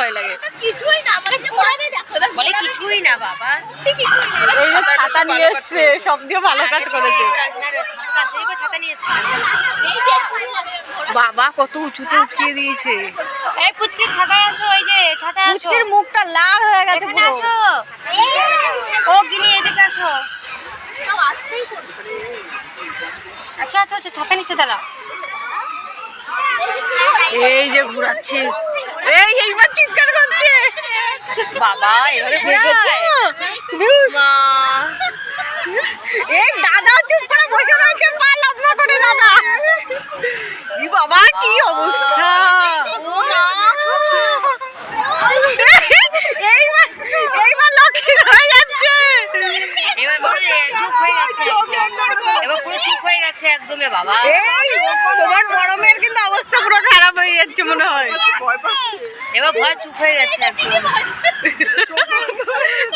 ভয় লাগে। কিছুই না, আমাকে বলে কিছুই না বাবা। এই যে ছাতা নিয়ে এসছে, সব দিয়ে ভালো কাজ করেছে। ছাতা নিয়ে এসছে বাবা, কত উঁচুতে উঠিয়ে দিয়েছে। এই পুচকি ছাতায় আসো, এই যে ছাতায় আসো। পুচকির মুখটা লাল হয়ে গেছে এখানে পুরো। আসো। ও গিনি এদিকে আসো। আচ্ছা আচ্ছা আচ্ছা, ছাতা নিচে দাঁড়া। এই যে ঘুরাচ্ছে, এইবার চিৎকার করছে বাবা এভাবে দেখেছো? মা এই দাদা চুপ করে বসে রয়েছে, পা লম্বা করে। দাদা, ই বাবা, কি অবস্থা! ও মা এইবার লক্ষ্মী হয়ে যাচ্ছে। এবার পুরো চুপ হয়ে গেছে, এবার পুরো চুপ হয়ে গেছে একদমই বাবা। এই তোমার বড় মেয়ের কিন্তু অবস্থা পুরো খারাপ হয়ে যাচ্ছে মনে হয়। এবার ভয় চুপ হয়ে গেছে একদম।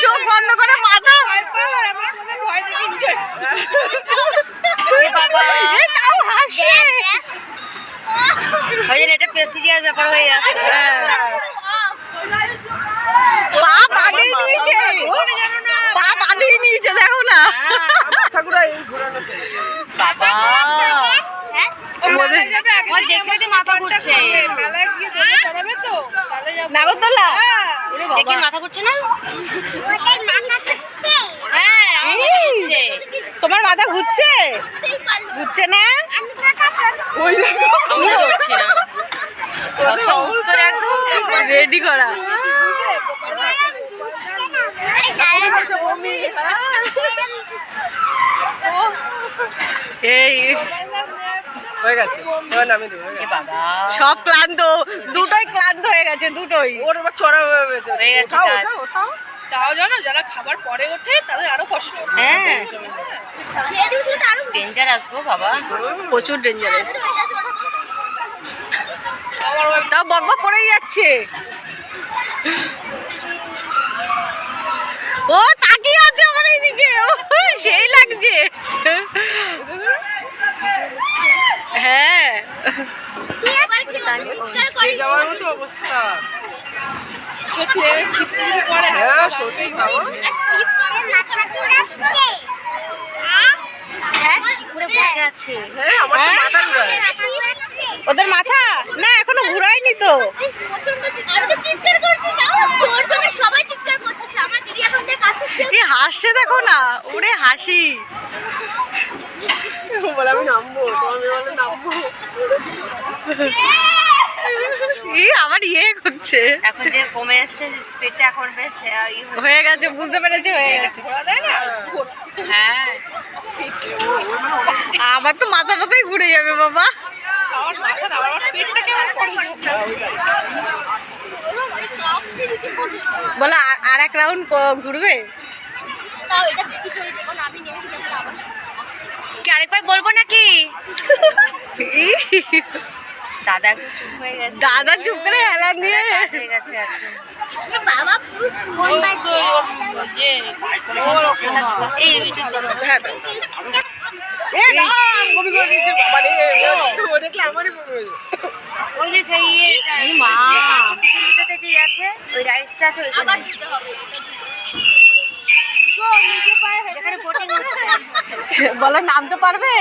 চোখ বন্ধ করে মাথা। এ বাবা, তাও হাসছে। ওই জন্য এটা প্রেস্টিজিয়াস ব্যাপার হয়ে যাচ্ছে। পা বাঁধিয়ে নিয়েছে, পা বাঁধিয়ে নিয়েছে, দেখো না। বাবা আমার দেখে মাথা ঘুরছে। নাগরদোলা দেখে মাথা ঘুরছে না? হ্যাঁ আমার মাথা ঘুরছে। তোমার মাথা ঘুরছে? ঘুরছে না? আমি ঘুরছি না। সব উত্তর একদম রেডি করা। এই হয়ে গেছে, বাবা সব ক্লান্ত, দুটোই ক্লান্ত হয়ে গেছে, দুটোই। ওর এবার চড়া হয়ে গেছে কাজ। তাও জানো, যারা খাবার পরে ওঠে তাদের আরো কষ্ট। হ্যাঁ, ডেঞ্জারাস গো বাবা, প্রচুর ডেঞ্জারাস। তাও বকবক করেই যাচ্ছে। ও তাকিয়ে আছে আমার এইদিকে, সেই লাগছে। হ্যাঁ, যাওয়ার মতো অবস্থা সত্যি। ছিটকিরি পরে সত্যি ভাবো। বসে আছে। ওদের মাথা না এখনো ঘুরায়নি তো। হাসছে দেখো না, ওরে হাসি। বলে আমি নামবো, তোমার মেয়ে বলে নামবো। আমার ইয়ে করছে। এখন যে কমে এসছে স্পিডটা, এখন বেশ হয়ে গেছে, বুঝতে পেরেছি হয়ে গেছে। ঘোরা দেয় না? হ্যাঁ আমার তো মাথাটাতেই ঘুরে যাবে বাবা। আমার মাথা না, আমার পেটটা কেমন করে। বলো আর এক রাউন্ড ঘুরবে? কি আরেকবার বলবো নাকি? দাদা একটু চুপ হয়ে গেছে। দাদা চুপ করে হেলান দিয়ে হয়ে গেছে একদম। এই চলো। ও দেখলে আমারই মনে হয়ে যায়। ওই যে সেই যে আছে ওই রাইসটা আছে, ওইখানে যেখানে বোটিং হচ্ছে। বলো নামতে পারবে?